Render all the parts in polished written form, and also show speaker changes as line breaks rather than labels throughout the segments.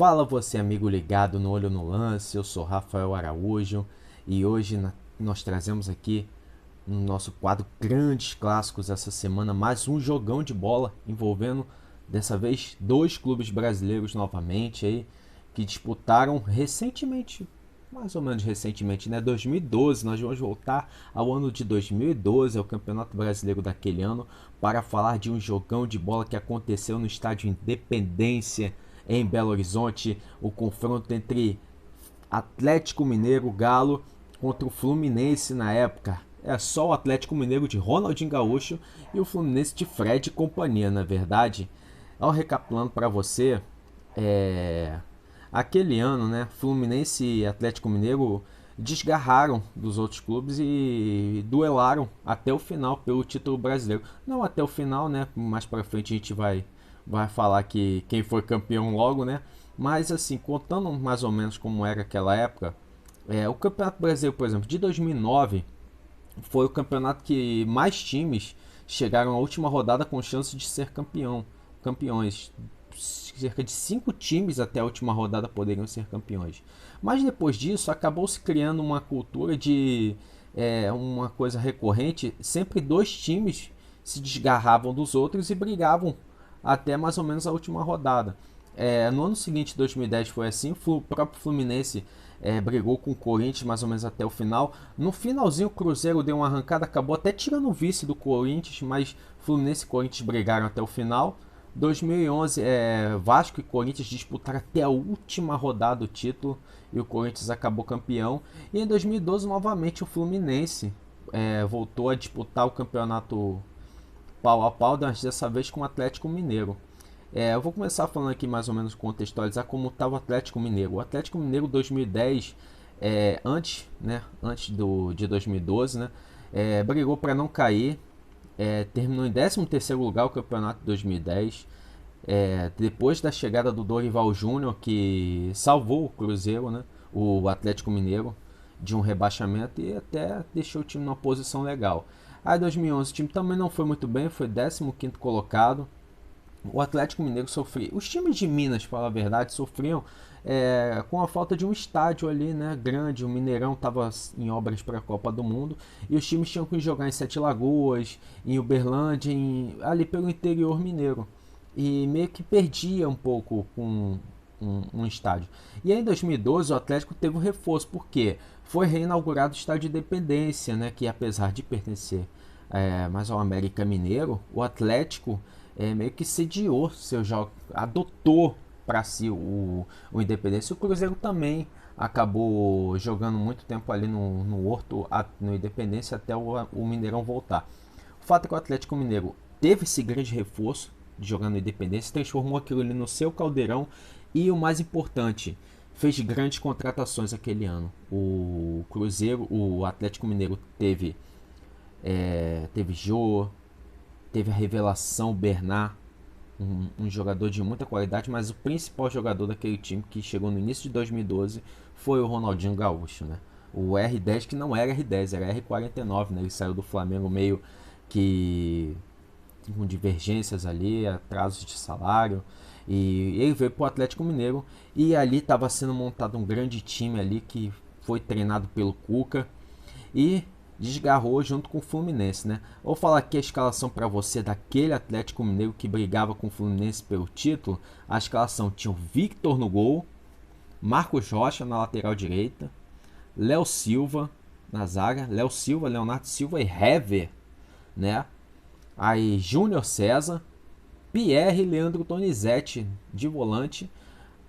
Fala você, amigo ligado no Olho no Lance, eu sou Rafael Araújo e hoje nós trazemos aqui no nosso quadro Grandes Clássicos essa semana mais um jogão de bola envolvendo dessa vez dois clubes brasileiros novamente aí que disputaram recentemente, mais ou menos recentemente, né? 2012, nós vamos voltar ao ano de 2012, ao Campeonato Brasileiro daquele ano, para falar de um jogão de bola que aconteceu no Estádio Independência em Belo Horizonte, o confronto entre Atlético Mineiro Galo contra o Fluminense na época. É só o Atlético Mineiro de Ronaldinho Gaúcho e o Fluminense de Fred e companhia, na verdade. Ao recapitulando para você, aquele ano, né, Fluminense e Atlético Mineiro desgarraram dos outros clubes e duelaram até o final pelo título brasileiro. Não até o final, né? Mais para frente a gente vai falar que quem foi campeão logo, né? Mas assim, contando mais ou menos como era aquela época, o Campeonato Brasileiro, por exemplo, de 2009 foi o campeonato que mais times chegaram à última rodada com chance de ser campeões. Cerca de 5 times até a última rodada poderiam ser campeões. Mas depois disso acabou se criando uma cultura de uma coisa recorrente. Sempre dois times se desgarravam dos outros e brigavam até mais ou menos a última rodada. No ano seguinte, 2010, foi assim. O próprio Fluminense brigou com o Corinthians mais ou menos até o final. No finalzinho, o Cruzeiro deu uma arrancada, acabou até tirando o vice do Corinthians, mas Fluminense e Corinthians brigaram até o final. 2011, Vasco e Corinthians disputaram até a última rodada do título e o Corinthians acabou campeão. E em 2012, novamente, o Fluminense voltou a disputar o campeonato pau a pau, dessa vez com o Atlético Mineiro. Eu vou começar falando aqui mais ou menos contextualizar como estava o Atlético Mineiro. O Atlético Mineiro 2010, antes de 2012, né, brigou para não cair, terminou em 13º lugar o campeonato de 2010. Depois da chegada do Dorival Júnior, que salvou o Cruzeiro, né, o Atlético Mineiro, de um rebaixamento e até deixou o time numa posição legal. Aí 2011 o time também não foi muito bem, foi 15º colocado. O Atlético Mineiro sofria. Os times de Minas, para falar a verdade, sofriam com a falta de um estádio ali, né, grande. O Mineirão estava em obras para a Copa do Mundo e os times tinham que jogar em Sete Lagoas, em Uberlândia, ali pelo interior mineiro. E meio que perdia um pouco com um estádio. E aí em 2012 o Atlético teve um reforço, porque foi reinaugurado o estádio de Independência, né, que apesar de pertencer mais ao América Mineiro, o Atlético meio que sediou seu jogo, adotou para si o Independência. O Cruzeiro também acabou jogando muito tempo ali no Horto, no Independência, até o Mineirão voltar. O fato é que o Atlético Mineiro teve esse grande reforço de jogar no Independência, transformou aquilo ali no seu caldeirão e o mais importante, fez grandes contratações aquele ano. O Atlético Mineiro teve Jô, teve a revelação Bernard, um jogador de muita qualidade, mas o principal jogador daquele time que chegou no início de 2012 foi o Ronaldinho Gaúcho, né? O R10, que não era R10, era R49, né? Ele saiu do Flamengo meio que com divergências ali, atrasos de salário, e ele veio para o Atlético Mineiro e ali estava sendo montado um grande time ali que foi treinado pelo Cuca e desgarrou junto com o Fluminense, né? Vou falar aqui a escalação para você daquele Atlético Mineiro que brigava com o Fluminense pelo título. A escalação tinha o Victor no gol, Marcos Rocha na lateral direita, Léo Silva na zaga, Léo Silva, Leonardo Silva e Hever, né? Aí Júnior César, Pierre e Leandro Donizete de volante.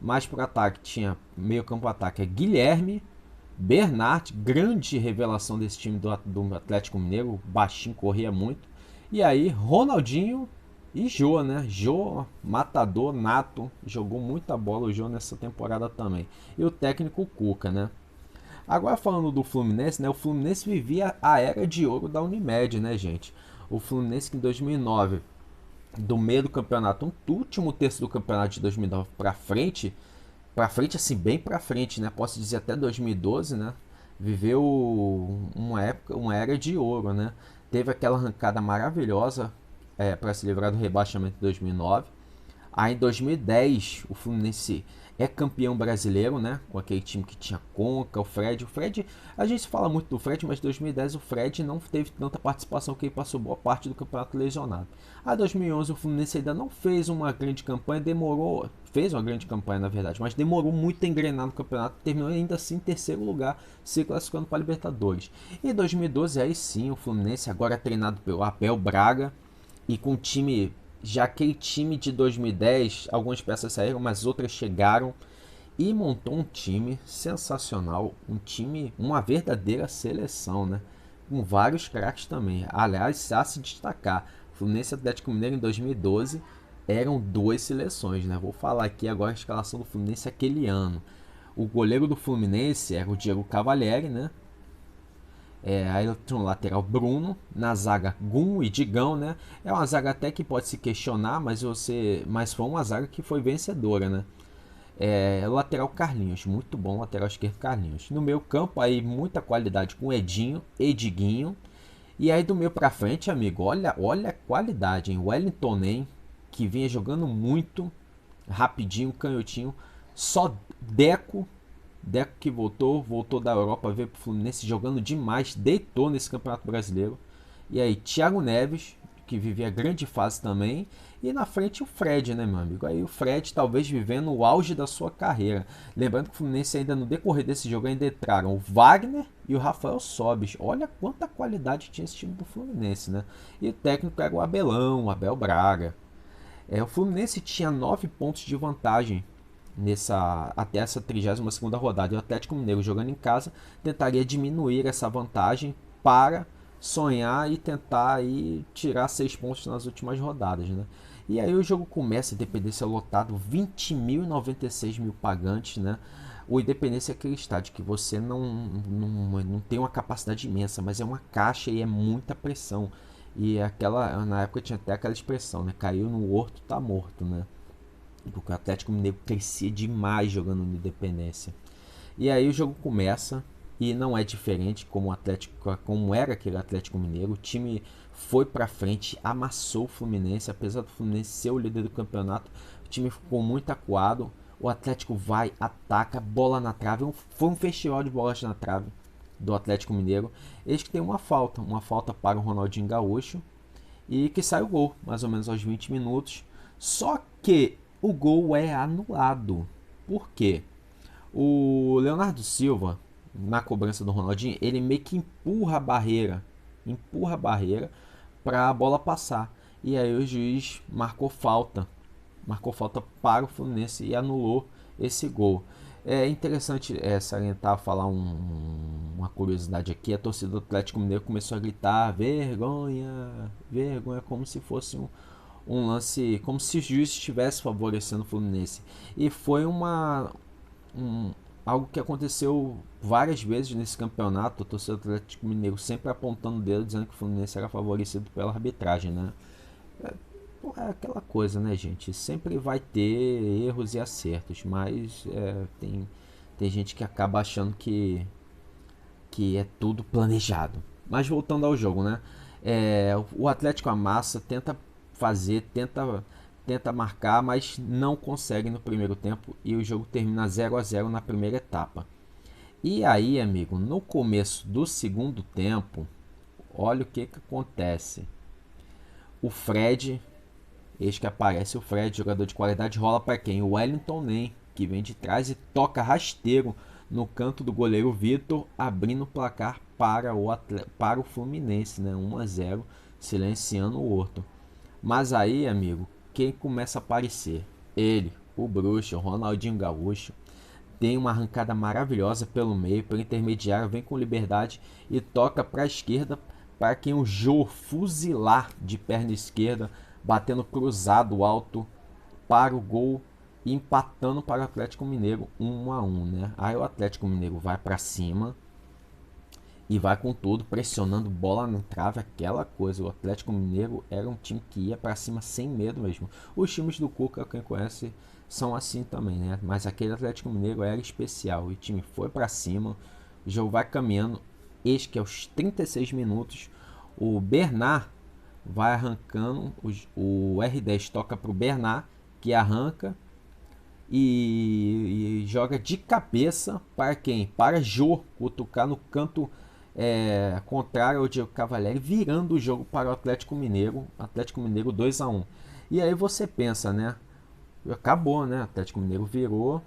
Mais para o ataque tinha meio campo ataque Guilherme, Bernard, grande revelação desse time do Atlético Mineiro, baixinho, corria muito. E aí Ronaldinho e Jô, né? Jô, matador nato, jogou muita bola o Jô nessa temporada também. E o técnico Cuca, né? Agora falando do Fluminense, né? O Fluminense vivia a era de ouro da Unimed, né, gente? O Fluminense que em 2009, do meio do campeonato, um último terço do campeonato de 2009 para frente assim, bem para frente, né? Posso dizer até 2012, né? Viveu uma época, uma era de ouro, né? Teve aquela arrancada maravilhosa para se livrar do rebaixamento de 2009. Aí em 2010 o Fluminense é campeão brasileiro, né? Com aquele time que tinha Conca, o Fred. O Fred, a gente fala muito do Fred, mas em 2010 o Fred não teve tanta participação, que ele passou boa parte do campeonato lesionado. A 2011 o Fluminense ainda não fez uma grande campanha, demorou, fez uma grande campanha na verdade, mas demorou muito a engrenar no campeonato, terminou ainda assim em terceiro lugar, se classificando para a Libertadores. E 2012 aí sim o Fluminense, agora treinado pelo Abel Braga, e com o time, já aquele time de 2010, algumas peças saíram, mas outras chegaram, e montou um time sensacional, um time, uma verdadeira seleção, né? Com vários craques também. Aliás, a se destacar, Fluminense e Atlético Mineiro em 2012 eram duas seleções, né? Vou falar aqui agora a escalação do Fluminense aquele ano. O goleiro do Fluminense era o Diego Cavalieri, né? Aí tinha um lateral Bruno, na zaga Gum e Digão, né? É uma zaga até que pode se questionar, mas foi uma zaga que foi vencedora, né? Lateral Carlinhos, muito bom lateral esquerdo Carlinhos. No meio campo aí muita qualidade com Edinho, Ediguinho. E aí do meio pra frente, amigo, olha a qualidade, hein? Wellington Nem, que vinha jogando muito, rapidinho, canhotinho. Só Deco que voltou da Europa, veio pro Fluminense jogando demais, deitou nesse Campeonato Brasileiro. E aí Thiago Neves, que vivia grande fase também, e na frente o Fred, né, meu amigo? Aí o Fred talvez vivendo o auge da sua carreira. Lembrando que o Fluminense ainda no decorrer desse jogo ainda entraram o Wagner e o Rafael Sobis. Olha quanta qualidade tinha esse time do Fluminense, né? E o técnico era o Abelão, o Abel Braga. O Fluminense tinha 9 pontos de vantagem até essa 32ª rodada. E o Atlético Mineiro, jogando em casa, tentaria diminuir essa vantagem para sonhar e tentar aí tirar 6 pontos nas últimas rodadas, né? E aí o jogo começa, Independência lotado, 20 mil e 96 mil pagantes, né? O Independência é aquele estádio que você não tem uma capacidade imensa, mas é uma caixa e é muita pressão. E na época tinha até aquela expressão, né? Caiu no horto, tá morto, né? Porque o Atlético Mineiro crescia demais jogando no Independência. E aí o jogo começa e não é diferente como era aquele Atlético Mineiro. O time foi pra frente, amassou o Fluminense, apesar do Fluminense ser o líder do campeonato, o time ficou muito acuado. O Atlético vai, ataca, bola na trave. Foi um festival de bolas na trave do Atlético Mineiro. Eles que tem uma falta para o Ronaldinho Gaúcho e que sai o gol, mais ou menos aos 20 minutos. Só que o gol é anulado. Por quê? O Leonardo Silva, na cobrança do Ronaldinho, ele meio que empurra a barreira para a bola passar. E aí o juiz marcou falta para o Fluminense e anulou esse gol. É interessante salientar, falar uma curiosidade aqui. A torcida do Atlético Mineiro começou a gritar vergonha, vergonha, como se fosse um lance, como se o juiz estivesse favorecendo o Fluminense. E foi algo que aconteceu várias vezes nesse campeonato. O torcedor do Atlético Mineiro sempre apontando o dedo, dizendo que o Fluminense era favorecido pela arbitragem, né? É aquela coisa, né, gente? Sempre vai ter erros e acertos, mas tem gente que acaba achando que é tudo planejado. Mas voltando ao jogo, né? O Atlético amassa, tenta marcar, mas não consegue no primeiro tempo e o jogo termina 0-0 na primeira etapa. E aí, amigo, no começo do segundo tempo, olha o que acontece. O Fred, eis que aparece o Fred, jogador de qualidade, rola para quem? O Wellington Nem, que vem de trás e toca rasteiro no canto do goleiro Vitor, abrindo o placar para o Fluminense, né? 1-0, silenciando o Horto. Mas aí, amigo, quem começa a aparecer? Ele, o bruxo, o Ronaldinho Gaúcho. Tem uma arrancada maravilhosa pelo meio, pelo intermediário, vem com liberdade e toca para a esquerda para quem o Jô fuzilar de perna esquerda, batendo cruzado alto para o gol e empatando para o Atlético Mineiro 1-1, né? Aí o Atlético Mineiro vai para cima e vai com tudo, pressionando bola na trave, aquela coisa. O Atlético Mineiro era um time que ia para cima sem medo mesmo. Os times do Cuca, quem conhece, são assim também, né? Mas aquele Atlético Mineiro era especial. O time foi para cima, o jogo vai caminhando. Eis que aos 36 minutos, o Bernard vai arrancando, o R10 toca para o Bernard que arranca e joga de cabeça para quem? Para Jô cutucar no canto contrário ao Diego Cavalieri, virando o jogo para o Atlético Mineiro. Atlético Mineiro 2-1. E aí você pensa, né? Acabou, né? Atlético Mineiro virou.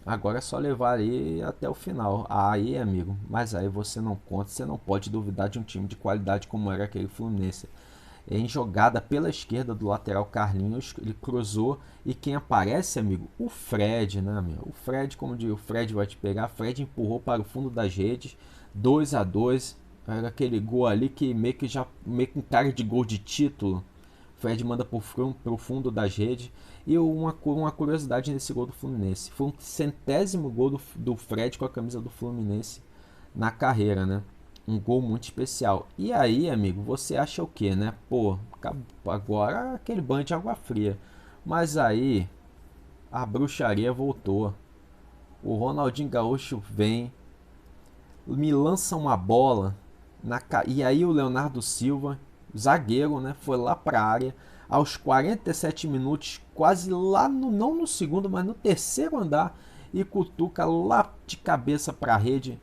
Agora é só levar aí até o final. Aí, amigo, mas aí você não conta, você não pode duvidar de um time de qualidade como era aquele Fluminense. Em jogada pela esquerda do lateral Carlinhos, ele cruzou e quem aparece, amigo, o Fred, né, amigo? O Fred, como diz, o Fred vai te pegar. Fred empurrou para o fundo das redes, 2-2. Era aquele gol ali que meio que um cara de gol de título. Fred manda pro fundo das redes. E uma curiosidade nesse gol do Fluminense. Foi um centésimo gol do Fred com a camisa do Fluminense na carreira, né? Um gol muito especial. E aí, amigo, você acha o que, né? Pô, agora aquele banho de água fria. Mas aí, a bruxaria voltou. O Ronaldinho Gaúcho vem, me lança uma bola e aí o Leonardo Silva, zagueiro, né, foi lá para a área aos 47 minutos, quase lá no, não no segundo, mas no terceiro andar, e cutuca lá de cabeça para a rede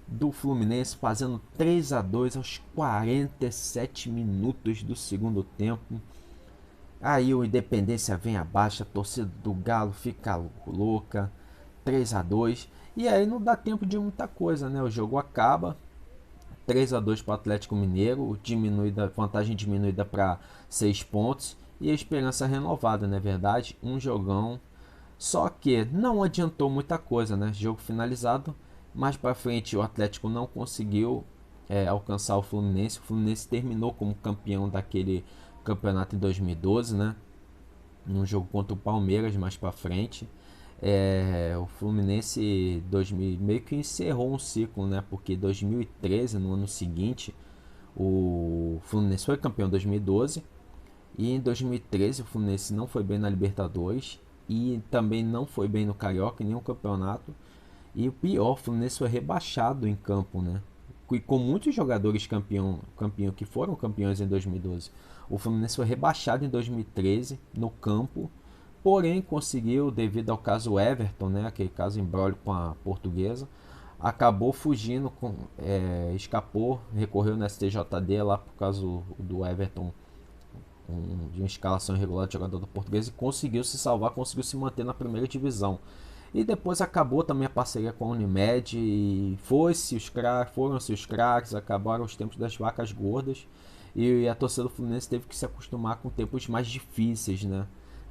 do Fluminense, fazendo 3-2 aos 47 minutos do segundo tempo. Aí o Independência vem abaixo, a torcida do Galo fica louca, 3-2. E aí não dá tempo de muita coisa, né? O jogo acaba, 3-2 para o Atlético Mineiro, vantagem diminuída para 6 pontos e a esperança renovada, não é verdade? Um jogão. Só que não adiantou muita coisa, né? Jogo finalizado. Mais para frente o Atlético não conseguiu alcançar o Fluminense. O Fluminense terminou como campeão daquele campeonato em 2012, né? Num jogo contra o Palmeiras mais para frente. O Fluminense 2000, meio que encerrou um ciclo, né? Porque 2013, no ano seguinte, o Fluminense foi campeão em 2012 e em 2013 o Fluminense não foi bem na Libertadores e também não foi bem no Carioca em nenhum campeonato. E o pior, o Fluminense foi rebaixado em campo, né? E com muitos jogadores campeão que foram campeões em 2012. O Fluminense foi rebaixado em 2013 no campo, porém conseguiu, devido ao caso Everton, né, aquele caso imbróglio com a Portuguesa, acabou fugindo, escapou, recorreu no STJD lá por causa do Everton, de uma escalação irregular de jogador da Portuguesa, e conseguiu se salvar, conseguiu se manter na primeira divisão. E depois acabou também a parceria com a Unimed e foram-se os craques, acabaram os tempos das vacas gordas e a torcida do Fluminense teve que se acostumar com tempos mais difíceis, né?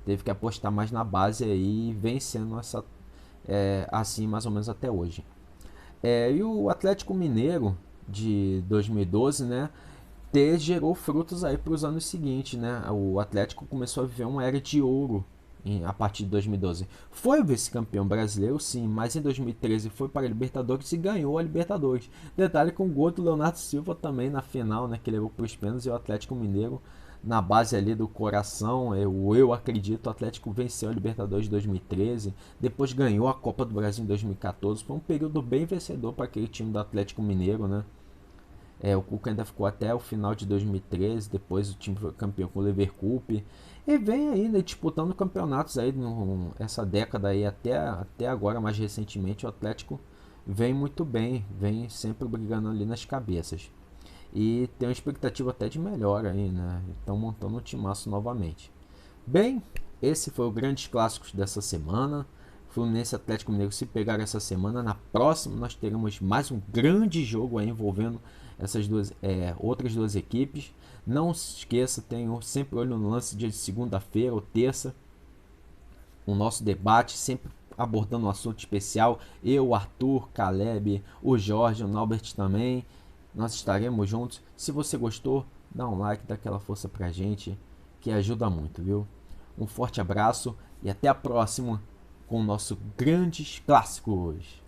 Teve que apostar mais na base aí e vem sendo assim mais ou menos até hoje. E o Atlético Mineiro de 2012, né? Gerou frutos aí para os anos seguintes, né? O Atlético começou a viver uma era de ouro a partir de 2012. Foi o vice-campeão brasileiro, sim, mas em 2013 foi para a Libertadores e ganhou a Libertadores. Detalhe com o gol do Leonardo Silva também na final, né? Que levou para os pênaltis, e o Atlético Mineiro na base ali do coração, eu acredito, o Atlético venceu a Libertadores de 2013, depois ganhou a Copa do Brasil em 2014, foi um período bem vencedor para aquele time do Atlético Mineiro, né? O Cuca ainda ficou até o final de 2013, depois o time foi campeão com o Leverkusen, e vem ainda disputando campeonatos aí essa década aí, até agora, mais recentemente, o Atlético vem muito bem, vem sempre brigando ali nas cabeças. E tem uma expectativa até de melhora aí, né? Estão montando um timaço novamente. Bem, esse foi o Grandes Clássicos dessa semana. Fluminense e Atlético Mineiro se pegar essa semana. Na próxima nós teremos mais um grande jogo aí envolvendo essas outras duas equipes. Não se esqueça, tenho sempre olho no lance dia de segunda-feira ou terça. O nosso debate sempre abordando um assunto especial. Eu, o Arthur, Caleb, o Jorge, o Naubert também. Nós estaremos juntos. Se você gostou, dá um like, dá aquela força pra gente, que ajuda muito, viu? Um forte abraço e até a próxima com o nosso Grandes Clássicos.